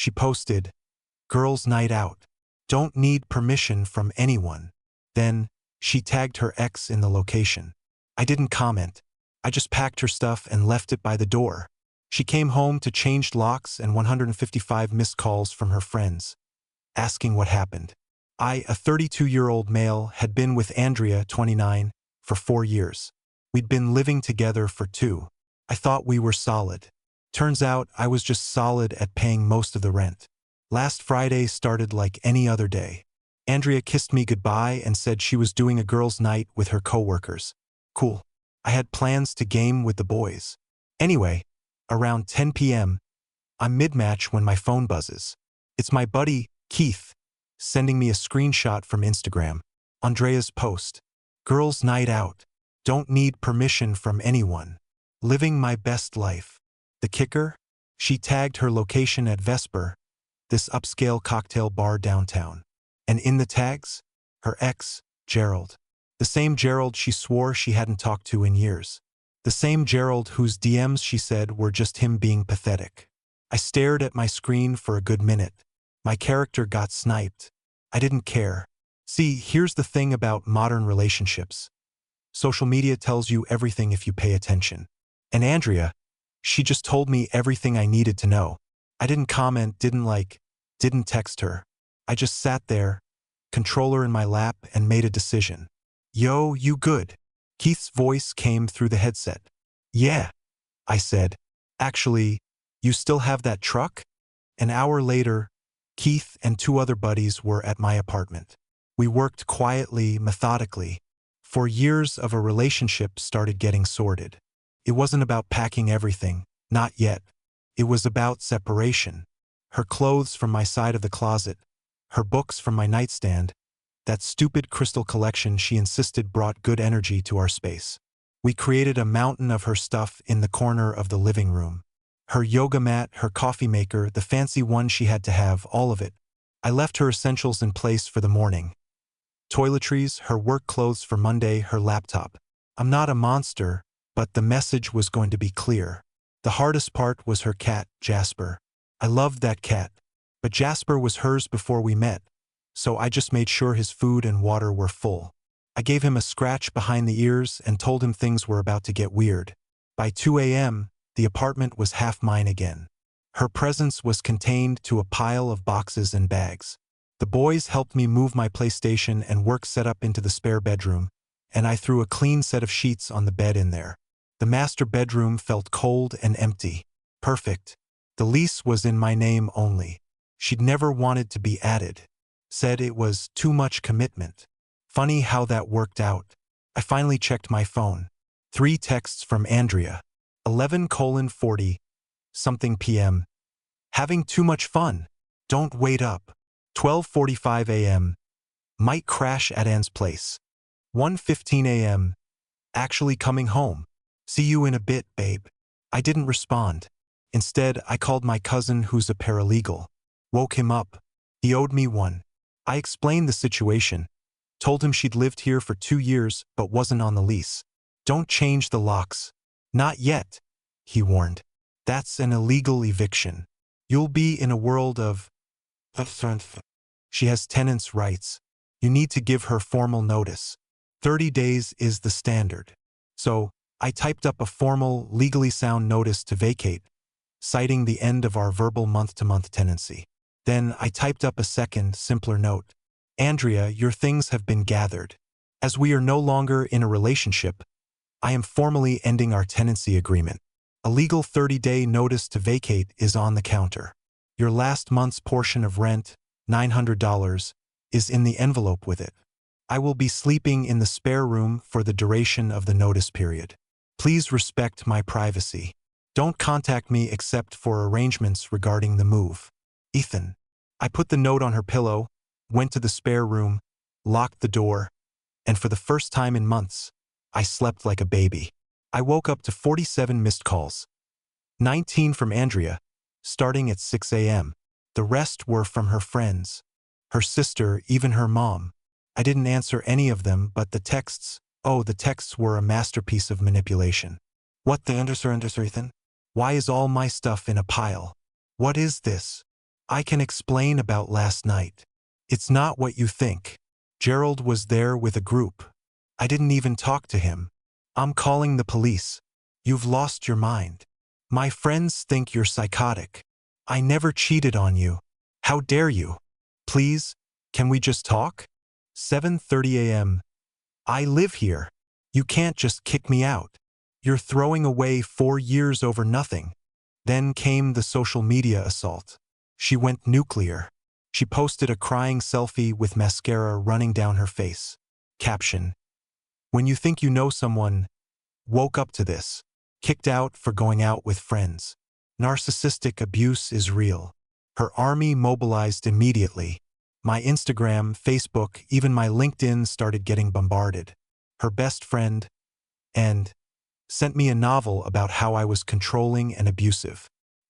She posted, "Girls' night out. Don't need permission from anyone." Then, she tagged her ex in the location. I didn't comment. I just packed her stuff and left it by the door. She came home to changed locks and 155 missed calls from her friends, asking what happened. I, a 32-year-old male, had been with Andrea, 29, for 4 years. We'd been living together for 2. I thought we were solid. Turns out I was just solid at paying most of the rent. Last Friday started like any other day. Andrea kissed me goodbye and said she was doing a girls' night with her coworkers. Cool. I had plans to game with the boys. Anyway, around 10 p.m., I'm mid-match when my phone buzzes. It's my buddy, Keith, sending me a screenshot from Instagram. Andrea's post. "Girls' night out. Don't need permission from anyone. Living my best life." The kicker? She tagged her location at Vesper, this upscale cocktail bar downtown. And in the tags, her ex, Gerald. The same Gerald she swore she hadn't talked to in years. The same Gerald whose DMs she said were just him being pathetic. I stared at my screen for a good minute. My character got sniped. I didn't care. See, here's the thing about modern relationships. Social media tells you everything if you pay attention. And Andrea, she just told me everything I needed to know. I didn't comment, didn't like, didn't text her. I just sat there, controller in my lap, and made a decision. "Yo, you good?" Keith's voice came through the headset. "Yeah," I said. "Actually, you still have that truck?" An hour later, Keith and 2 other buddies were at my apartment. We worked quietly, methodically. For years of a relationship started getting sordid. It wasn't about packing everything, not yet. It was about separation. Her clothes from my side of the closet, her books from my nightstand, that stupid crystal collection she insisted brought good energy to our space. We created a mountain of her stuff in the corner of the living room. Her yoga mat, her coffee maker, the fancy one she had to have, all of it. I left her essentials in place for the morning. Toiletries, her work clothes for Monday, her laptop. I'm not a monster, but the message was going to be clear. The hardest part was her cat, Jasper. I loved that cat, but Jasper was hers before we met, so I just made sure his food and water were full. I gave him a scratch behind the ears and told him things were about to get weird. By 2 a.m., the apartment was half mine again. Her presence was contained to a pile of boxes and bags. The boys helped me move my PlayStation and work setup into the spare bedroom, and I threw a clean set of sheets on the bed in there. The master bedroom felt cold and empty. Perfect. The lease was in my name only. She'd never wanted to be added. Said it was too much commitment. Funny how that worked out. I finally checked my phone. 3 texts from Andrea. 11:40 something p.m. Having too much fun. Don't wait up. 12:45 a.m. Might crash at Anne's place. 1:15 a.m. Actually coming home. See you in a bit, babe. I didn't respond. Instead, I called my cousin who's a paralegal. Woke him up. He owed me one. I explained the situation. Told him she'd lived here for 2 years but wasn't on the lease. Don't change the locks. Not yet, he warned. That's an illegal eviction. You'll be in a world of... She has tenants' rights. You need to give her formal notice. 30 days is the standard. So, I typed up a formal, legally sound notice to vacate, citing the end of our verbal month-to-month tenancy. Then I typed up a second, simpler note. Andrea, your things have been gathered. As we are no longer in a relationship, I am formally ending our tenancy agreement. A legal 30-day notice to vacate is on the counter. Your last month's portion of rent, $900, is in the envelope with it. I will be sleeping in the spare room for the duration of the notice period. Please respect my privacy. Don't contact me except for arrangements regarding the move. Ethan. I put the note on her pillow, went to the spare room, locked the door, and for the first time in months, I slept like a baby. I woke up to 47 missed calls. 19 from Andrea, starting at 6 a.m. The rest were from her friends, her sister, even her mom. I didn't answer any of them, but the texts were a masterpiece of manipulation. What the Ethan? Why is all my stuff in a pile? What is this? I can explain about last night. It's not what you think. Gerald was there with a group. I didn't even talk to him. I'm calling the police. You've lost your mind. My friends think you're psychotic. I never cheated on you. How dare you? Please, can we just talk? 7:30 a.m. I live here. You can't just kick me out. You're throwing away 4 years over nothing. Then came the social media assault. She went nuclear. She posted a crying selfie with mascara running down her face. Caption: when you think you know someone, woke up to this. Kicked out for going out with friends. Narcissistic abuse is real. Her army mobilized immediately. My Instagram, Facebook, even my LinkedIn started getting bombarded. Her best friend, and sent me a novel about how I was controlling and abusive.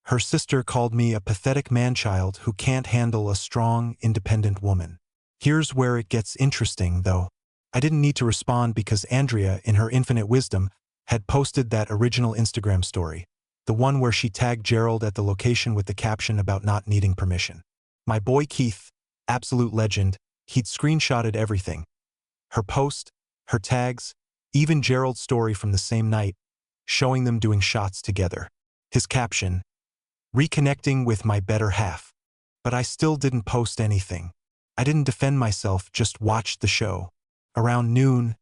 Her sister called me a pathetic man-child who can't handle a strong, independent woman. Here's where it gets interesting, though. I didn't need to respond because Andrea, in her infinite wisdom, had posted that original Instagram story, the one where she tagged Gerald at the location with the caption about not needing permission. My boy Keith, absolute legend, he'd screenshotted everything. Her post, her tags, even Gerald's story from the same night, showing them doing shots together. His caption: reconnecting with my better half. But I still didn't post anything. I didn't defend myself, just watched the show. Around noon,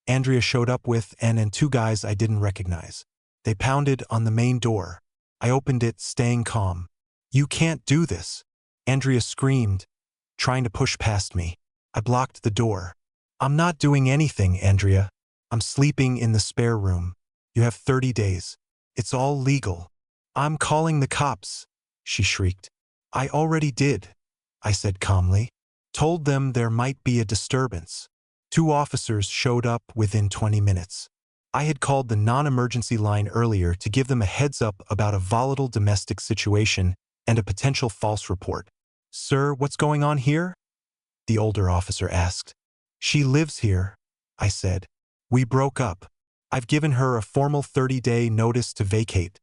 Andrea showed up with Ann and 2 guys I didn't recognize. They pounded on the main door. I opened it, staying calm. You can't do this. Andrea screamed, trying to push past me. I blocked the door. I'm not doing anything, Andrea. I'm sleeping in the spare room. You have 30 days. It's all legal. I'm calling the cops, she shrieked. I already did, I said calmly. Told them there might be a disturbance. 2 officers showed up within 20 minutes. I had called the non-emergency line earlier to give them a heads up about a volatile domestic situation and a potential false report. Sir, what's going on here? The older officer asked. She lives here, I said. We broke up. I've given her a formal 30-day notice to vacate,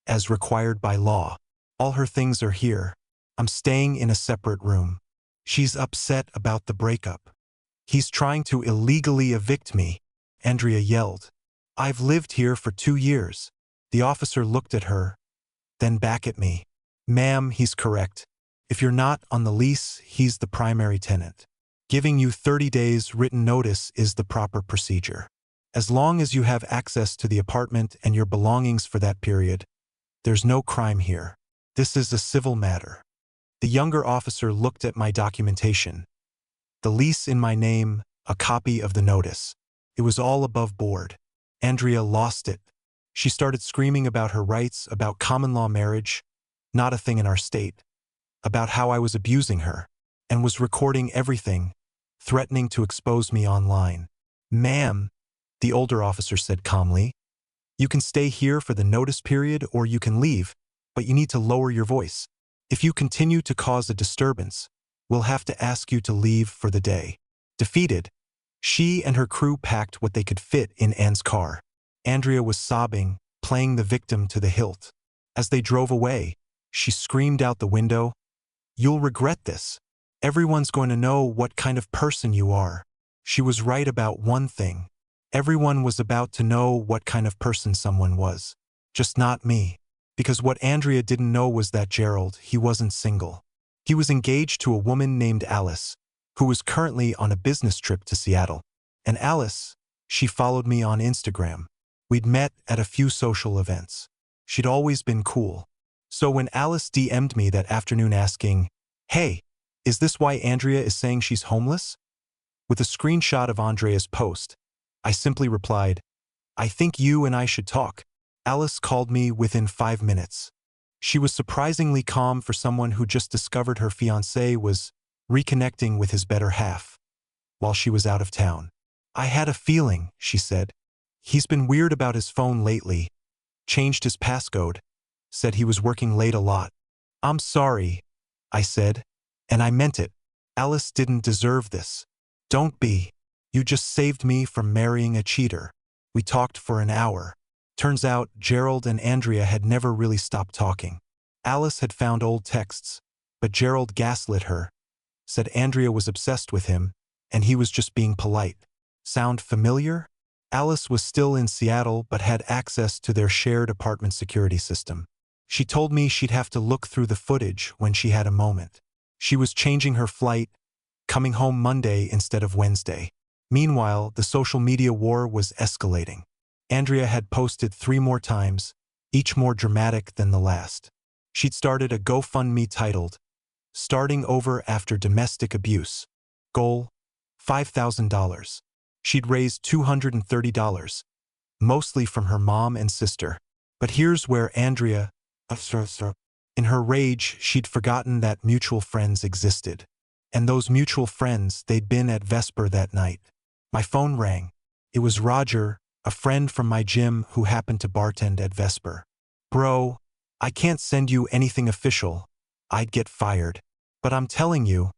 as required by law. All her things are here. I'm staying in a separate room. She's upset about the breakup. He's trying to illegally evict me, Andrea yelled. I've lived here for 2 years. The officer looked at her, then back at me. Ma'am, he's correct. If you're not on the lease, he's the primary tenant. Giving you 30 days written notice is the proper procedure. As long as you have access to the apartment and your belongings for that period, there's no crime here. This is a civil matter. The younger officer looked at my documentation. The lease in my name, a copy of the notice. It was all above board. Andrea lost it. She started screaming about her rights, about common law marriage, not a thing in our state, about how I was abusing her, and was recording everything, threatening to expose me online. Ma'am, the older officer said calmly, you can stay here for the notice period or you can leave, but you need to lower your voice. If you continue to cause a disturbance, we'll have to ask you to leave for the day. Defeated, she and her crew packed what they could fit in Anne's car. Andrea was sobbing, playing the victim to the hilt. As they drove away, she screamed out the window, "You'll regret this. Everyone's going to know what kind of person you are." She was right about one thing. Everyone was about to know what kind of person someone was. Just not me. Because what Andrea didn't know was that Gerald, he wasn't single. He was engaged to a woman named Alice, who was currently on a business trip to Seattle. And Alice, she followed me on Instagram. We'd met at a few social events. She'd always been cool. So when Alice DM'd me that afternoon asking, "Hey, is this why Andrea is saying she's homeless?" With a screenshot of Andrea's post, I simply replied, "I think you and I should talk." Alice called me within 5 minutes. She was surprisingly calm for someone who just discovered her fiancé was reconnecting with his better half while she was out of town. "I had a feeling," she said. "He's been weird about his phone lately, changed his passcode, said he was working late a lot." "I'm sorry," I said, and I meant it. Alice didn't deserve this. "Don't be. You just saved me from marrying a cheater." We talked for an hour. Turns out Gerald and Andrea had never really stopped talking. Alice had found old texts, But Gerald gaslit her, said Andrea was obsessed with him, and he was just being polite. Sound familiar? Alice was still in Seattle but had access to their shared apartment security system. She told me she'd have to look through the footage when she had a moment. She was changing her flight, coming home Monday instead of Wednesday. Meanwhile, the social media war was escalating. Andrea had posted 3 more times, each more dramatic than the last. She'd started a GoFundMe titled, "Starting Over After Domestic Abuse." Goal, $5,000. She'd raised $230, mostly from her mom and sister. But here's where Andrea, in her rage, she'd forgotten that mutual friends existed. And those mutual friends, they'd been at Vesper that night. My phone rang. It was Roger, a friend from my gym who happened to bartend at Vesper. "Bro, I can't send you anything official. I'd get fired. But I'm telling you,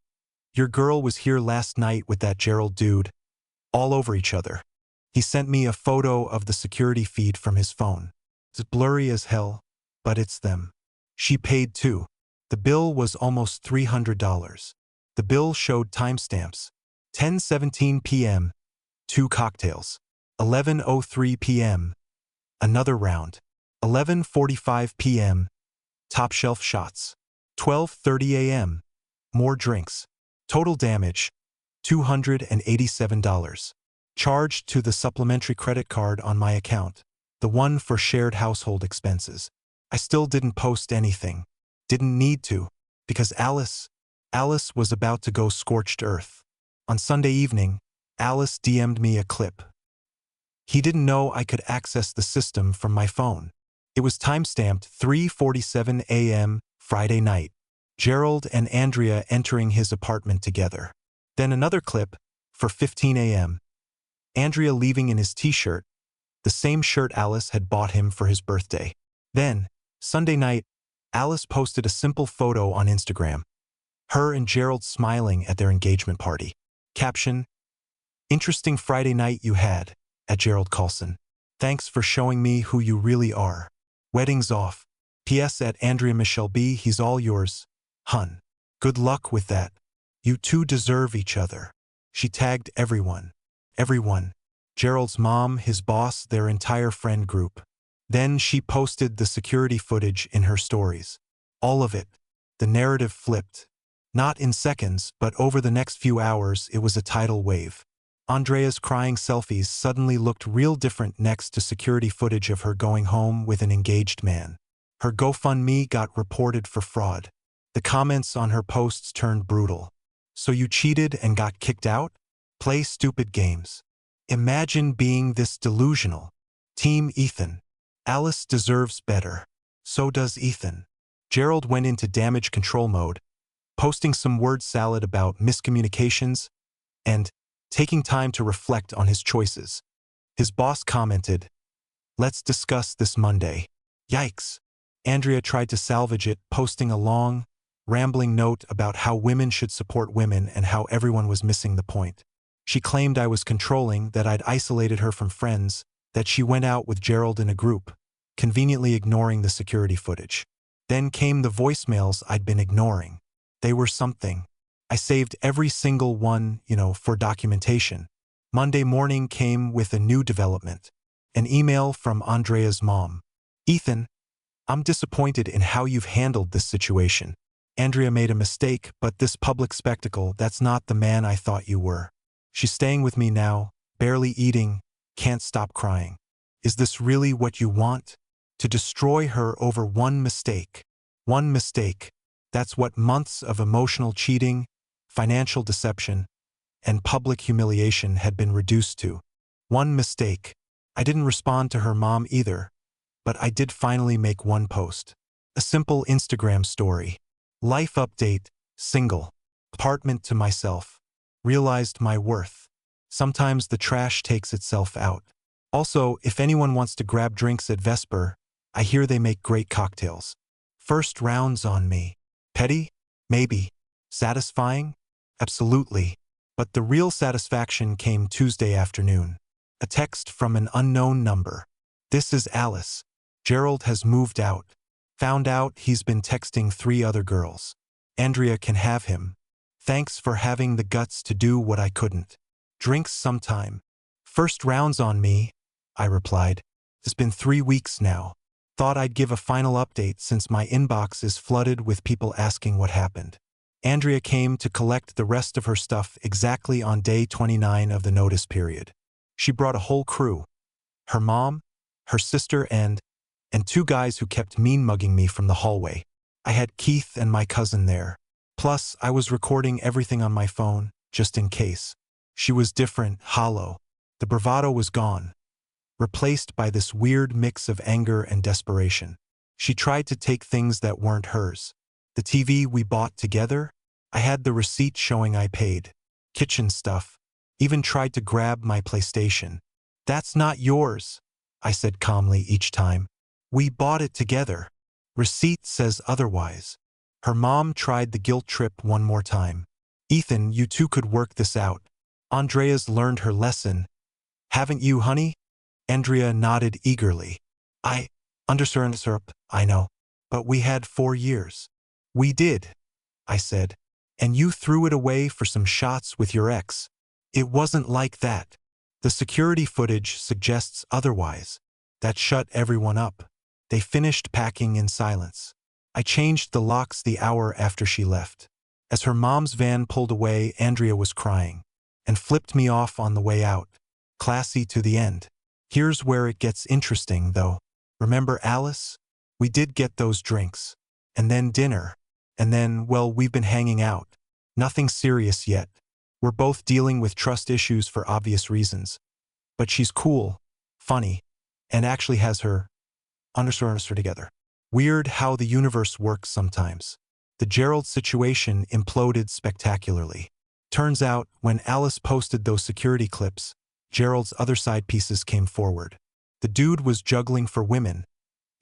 your girl was here last night with that Gerald dude, all over each other." He sent me a photo of the security feed from his phone. It's blurry as hell, but it's them. She paid too. The bill was almost $300. The bill showed timestamps. 10:17 p.m., 2 cocktails. 11:03 p.m., another round. 11:45 p.m., top shelf shots. 12:30 a.m., more drinks. Total damage, $287. Charged to the supplementary credit card on my account, the one for shared household expenses. I still didn't post anything. Didn't need to, because Alice was about to go scorched earth. On Sunday evening, Alice DM'd me a clip. He didn't know I could access the system from my phone. It was timestamped 3:47 a.m. Friday night. Gerald and Andrea entering his apartment together. Then another clip for 15 a.m. Andrea leaving in his t-shirt, the same shirt Alice had bought him for his birthday. Then, Sunday night, Alice posted a simple photo on Instagram. Her and Gerald smiling at their engagement party. Caption, "Interesting Friday night you had, at Gerald Carlson. Thanks for showing me who you really are. Wedding's off. P.S. at Andrea Michelle B. He's all yours, hun. Good luck with that. You two deserve each other." She tagged everyone. Everyone. Gerald's mom, his boss, their entire friend group. Then she posted the security footage in her stories. All of it. The narrative flipped. Not in seconds, but over the next few hours, it was a tidal wave. Andrea's crying selfies suddenly looked real different next to security footage of her going home with an engaged man. Her GoFundMe got reported for fraud. The comments on her posts turned brutal. "So you cheated and got kicked out? Play stupid games. Imagine being this delusional. Team Ethan. Alice deserves better. So does Ethan." Gerald went into damage control mode, posting some word salad about miscommunications and taking time to reflect on his choices. His boss commented, "Let's discuss this Monday." Yikes. Andrea tried to salvage it, posting a long, rambling note about how women should support women and how everyone was missing the point. She claimed I was controlling, that I'd isolated her from friends, that she went out with Gerald in a group, conveniently ignoring the security footage. Then came the voicemails I'd been ignoring. They were something. I saved every single one, for documentation. Monday morning came with a new development. An email from Andrea's mom. "Ethan, I'm disappointed in how you've handled this situation. Andrea made a mistake, but this public spectacle, that's not the man I thought you were. She's staying with me now, barely eating, can't stop crying. Is this really what you want? To destroy her over one mistake. One mistake. That's what months of emotional cheating, financial deception, and public humiliation had been reduced to. One mistake." I didn't respond to her mom either, but I did finally make one post. A simple Instagram story. Life update, single. Apartment to myself. Realized my worth. Sometimes the trash takes itself out. Also, if anyone wants to grab drinks at Vesper, I hear they make great cocktails. First rounds on me. Petty? Maybe. Satisfying? Absolutely. But the real satisfaction came Tuesday afternoon. A text from an unknown number. "This is Alice. Gerald has moved out. Found out he's been texting 3 other girls. Andrea can have him. Thanks for having the guts to do what I couldn't. Drinks sometime. First round's on me, I replied. It's been 3 weeks now. Thought I'd give a final update since my inbox is flooded with people asking what happened. Andrea came to collect the rest of her stuff exactly on day 29 of the notice period. She brought a whole crew. Her mom, her sister, and 2 guys who kept mean-mugging me from the hallway. I had Keith and my cousin there. Plus, I was recording everything on my phone, just in case. She was different, hollow. The bravado was gone, replaced by this weird mix of anger and desperation. She tried to take things that weren't hers. The TV we bought together, I had the receipt showing I paid. Kitchen stuff. Even tried to grab my PlayStation. That's not yours, I said calmly each time. We bought it together. Receipt says otherwise. Her mom tried the guilt trip one more time. Ethan, you two could work this out. Andrea's learned her lesson. Haven't you, honey? Andrea nodded eagerly. I understand, I know. But we had 4 years. We did, I said. And you threw it away for some shots with your ex. It wasn't like that. The security footage suggests otherwise. That shut everyone up. They finished packing in silence. I changed the locks the hour after she left. As her mom's van pulled away, Andrea was crying and flipped me off on the way out. Classy to the end. Here's where it gets interesting, though. Remember Alice? We did get those drinks. And then dinner. And then, well, we've been hanging out. Nothing serious yet. We're both dealing with trust issues for obvious reasons. But she's cool, funny, and actually has her together. Weird how the universe works sometimes. The Gerald situation imploded spectacularly. Turns out, when Alice posted those security clips, Gerald's other side pieces came forward. The dude was juggling for women,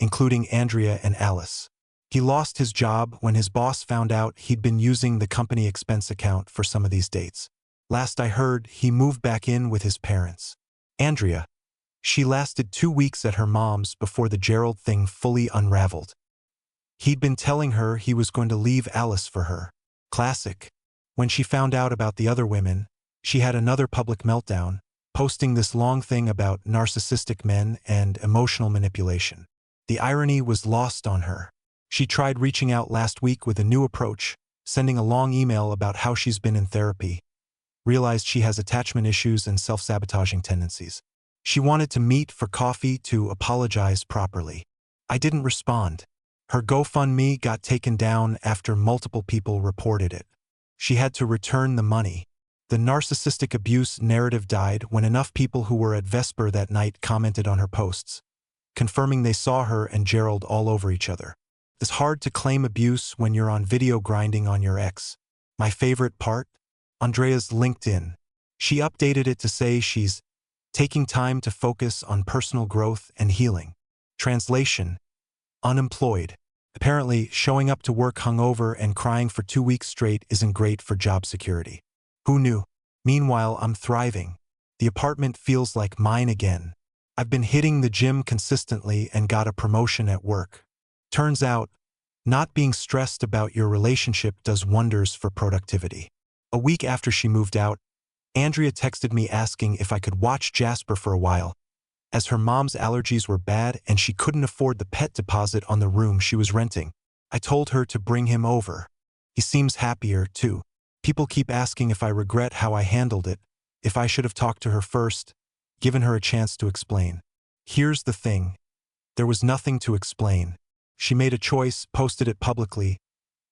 including Andrea and Alice. He lost his job when his boss found out he'd been using the company expense account for some of these dates. Last I heard, he moved back in with his parents. Andrea. She lasted 2 weeks at her mom's before the Gerald thing fully unraveled. He'd been telling her he was going to leave Alice for her. Classic. When she found out about the other women, she had another public meltdown, posting this long thing about narcissistic men and emotional manipulation. The irony was lost on her. She tried reaching out last week with a new approach, sending a long email about how she's been in therapy. Realized she has attachment issues and self-sabotaging tendencies. She wanted to meet for coffee to apologize properly. I didn't respond. Her GoFundMe got taken down after multiple people reported it. She had to return the money. The narcissistic abuse narrative died when enough people who were at Vesper that night commented on her posts, confirming they saw her and Gerald all over each other. It's hard to claim abuse when you're on video grinding on your ex. My favorite part? Andrea's LinkedIn. She updated it to say she's taking time to focus on personal growth and healing. Translation: unemployed. Apparently, showing up to work hungover and crying for 2 weeks straight isn't great for job security. Who knew? Meanwhile, I'm thriving. The apartment feels like mine again. I've been hitting the gym consistently and got a promotion at work. Turns out, not being stressed about your relationship does wonders for productivity. A week after she moved out, Andrea texted me asking if I could watch Jasper for a while, as her mom's allergies were bad and she couldn't afford the pet deposit on the room she was renting. I told her to bring him over. He seems happier, too. People keep asking if I regret how I handled it, if I should have talked to her first, given her a chance to explain. Here's the thing. There was nothing to explain. She made a choice, posted it publicly,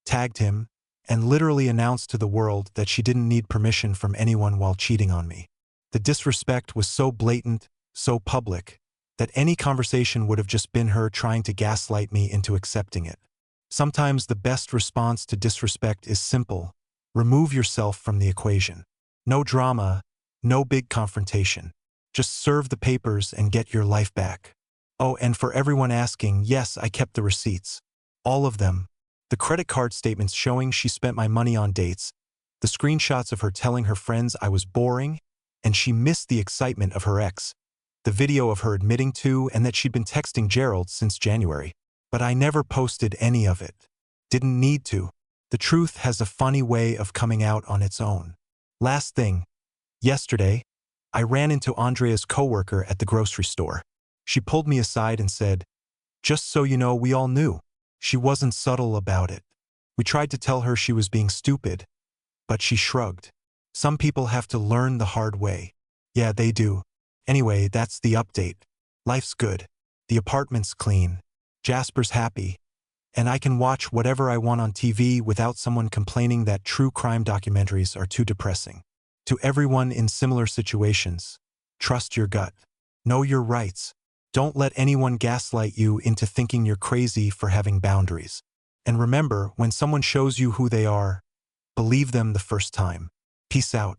tagged him, and literally announced to the world that she didn't need permission from anyone while cheating on me. The disrespect was so blatant, so public, that any conversation would have just been her trying to gaslight me into accepting it. Sometimes the best response to disrespect is simple. Remove yourself from the equation. No drama, no big confrontation. Just serve the papers and get your life back. Oh, and for everyone asking, yes, I kept the receipts. All of them. The credit card statements showing she spent my money on dates, the screenshots of her telling her friends I was boring, and she missed the excitement of her ex, the video of her admitting to and that she'd been texting Gerald since January. But I never posted any of it. Didn't need to. The truth has a funny way of coming out on its own. Last thing. Yesterday, I ran into Andrea's coworker at the grocery store. She pulled me aside and said, "Just so you know, we all knew." She wasn't subtle about it. We tried to tell her she was being stupid, but she shrugged. Some people have to learn the hard way. Yeah, they do. Anyway, that's the update. Life's good. The apartment's clean. Jasper's happy. And I can watch whatever I want on TV without someone complaining that true crime documentaries are too depressing. To everyone in similar situations, trust your gut. Know your rights. Don't let anyone gaslight you into thinking you're crazy for having boundaries. And remember, when someone shows you who they are, believe them the first time. Peace out.